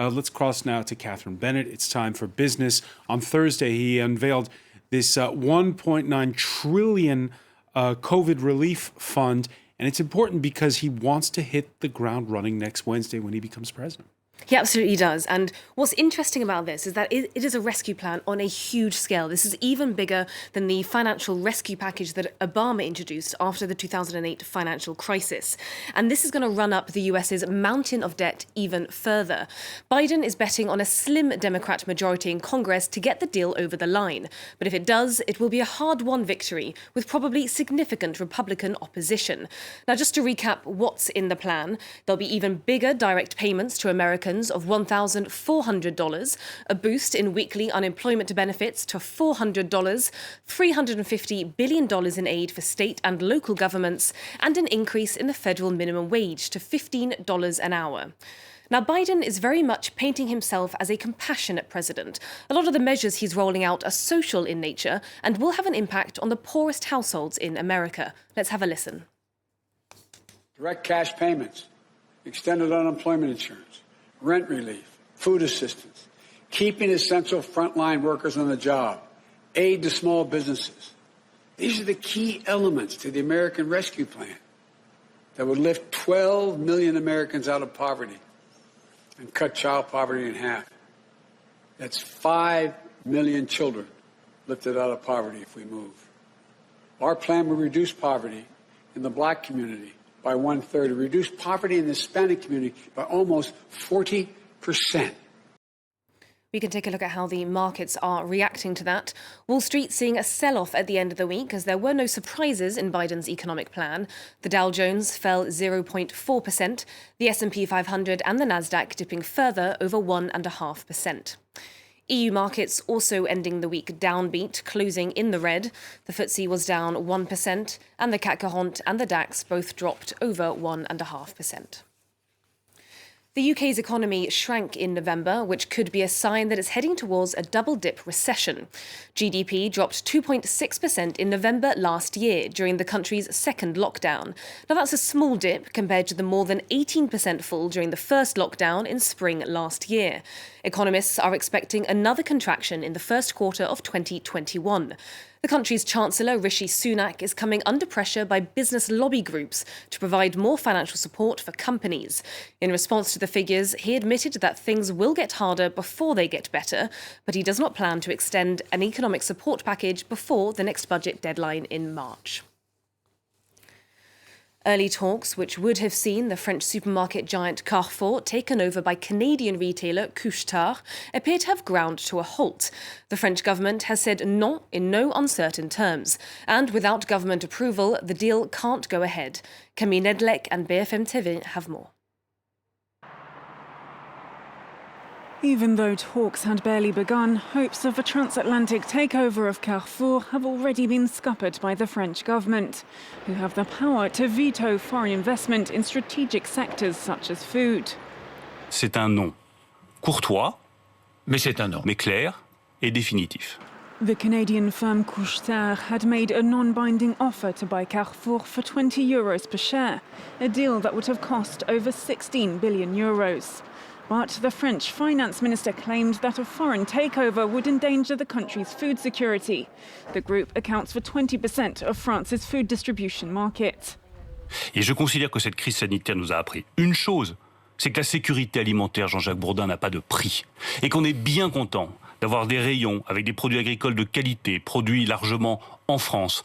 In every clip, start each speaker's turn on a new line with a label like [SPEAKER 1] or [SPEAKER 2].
[SPEAKER 1] Let's cross now to Catherine Bennett. It's time for business. On Thursday, he unveiled this $1.9 trillion COVID relief fund. And it's important because he wants to hit the ground running next Wednesday when he becomes president.
[SPEAKER 2] He absolutely does. And what's interesting about this is that it is a rescue plan on a huge scale. This is even bigger than the financial rescue package that Obama introduced after the 2008 financial crisis. And this is going to run up the US's mountain of debt even further. Biden is betting on a slim Democrat majority in Congress to get the deal over the line. But if it does, it will be a hard-won victory with probably significant Republican opposition. Now, just to recap what's in the plan, there'll be even bigger direct payments to Americans of $1,400, a boost in weekly unemployment benefits to $400, $350 billion in aid for state and local governments, and an increase in the federal minimum wage to $15 an hour. Now, Biden is very much painting himself as a compassionate president. A lot of the measures he's rolling out are social in nature and will have an impact on the poorest households in America. Let's have a listen.
[SPEAKER 3] Direct cash payments, extended unemployment insurance, rent relief, food assistance, keeping essential frontline workers on the job, aid to small businesses. These are the key elements to the American Rescue Plan that would lift 12 million Americans out of poverty and cut child poverty in half. That's 5 million children lifted out of poverty if we move. Our plan will reduce poverty in the black community by 1/3, reduce poverty in the Hispanic community by almost 40%.
[SPEAKER 2] We can take a look at how the markets are reacting to that. Wall Street seeing a sell-off at the end of the week as there were no surprises in Biden's economic plan. The Dow Jones fell 0.4%, the S&P 500 and the Nasdaq dipping further over 1.5%. EU markets also ending the week downbeat, closing in the red. The FTSE was down 1% and the CAC 40 and the DAX both dropped over 1.5%. The UK's economy shrank in November, which could be a sign that it's heading towards a double-dip recession. GDP dropped 2.6% in November last year during the country's second lockdown. Now, that's a small dip compared to the more than 18% fall during the first lockdown in spring last year. Economists are expecting another contraction in the first quarter of 2021. The country's Chancellor, Rishi Sunak, is coming under pressure by business lobby groups to provide more financial support for companies. In response to the figures, he admitted that things will get harder before they get better, but he does not plan to extend an economic support package before the next budget deadline in March. Early talks, which would have seen the French supermarket giant Carrefour taken over by Canadian retailer Couche-Tard, appear to have ground to a halt. The French government has said non in no uncertain terms, and without government approval, the deal can't go ahead. Camille Nedlec and BFM TV have more.
[SPEAKER 4] Even though talks had barely begun, hopes of a transatlantic takeover of Carrefour have already been scuppered by the French government, who have the power to veto foreign investment in strategic sectors such as food.
[SPEAKER 5] C'est un non courtois,
[SPEAKER 6] mais c'est un non.
[SPEAKER 5] mais clair et définitif.
[SPEAKER 4] The Canadian firm Couche-Tard had made a non-binding offer to buy Carrefour for €20 per share, a deal that would have cost over €16 billion. But the French finance minister claimed that a foreign takeover would endanger the country's food security. The group accounts for 20% of France's food distribution market.
[SPEAKER 5] Et je considère que cette crise sanitaire nous a appris une chose, c'est que la sécurité alimentaire, Jean-Jacques Bourdin, n'a pas de prix. Et qu'on est bien content d'avoir des rayons avec des produits agricoles de qualité, produits largement en France.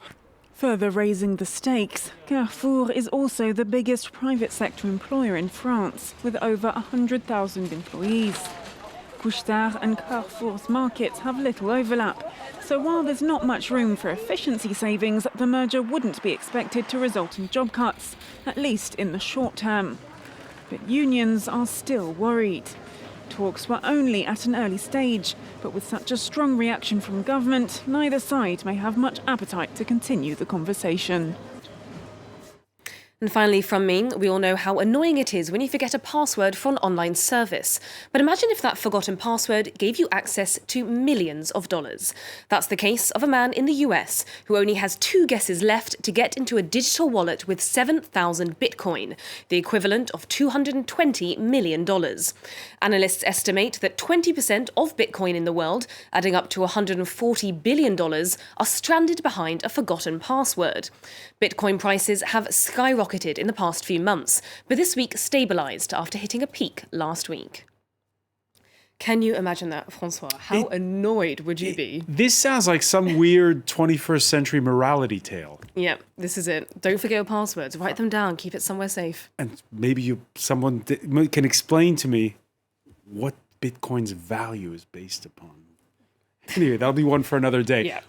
[SPEAKER 4] Further raising the stakes, Carrefour is also the biggest private sector employer in France, with over 100,000 employees. Couche-Tard and Carrefour's markets have little overlap, so while there's not much room for efficiency savings, the merger wouldn't be expected to result in job cuts, at least in the short term. But unions are still worried. Talks were only at an early stage, but with such a strong reaction from government, neither side may have much appetite to continue the conversation.
[SPEAKER 2] And finally, from me, we all know how annoying it is when you forget a password for an online service. But imagine if that forgotten password gave you access to millions of dollars. That's the case of a man in the US who only has 2 guesses left to get into a digital wallet with 7,000 Bitcoin, the equivalent of $220 million. Analysts estimate that 20% of Bitcoin in the world, adding up to $140 billion, are stranded behind a forgotten password. Bitcoin prices have skyrocketed in the past few months, but this week stabilised after hitting a peak last week. Can you imagine that, Francois? How annoyed would you be?
[SPEAKER 1] This sounds like some weird 21st century morality tale.
[SPEAKER 2] Yeah, this is it. Don't forget your passwords. Write them down. Keep it somewhere safe.
[SPEAKER 1] And maybe someone can explain to me what Bitcoin's value is based upon. Anyway, that'll be one for another day.
[SPEAKER 2] Yeah.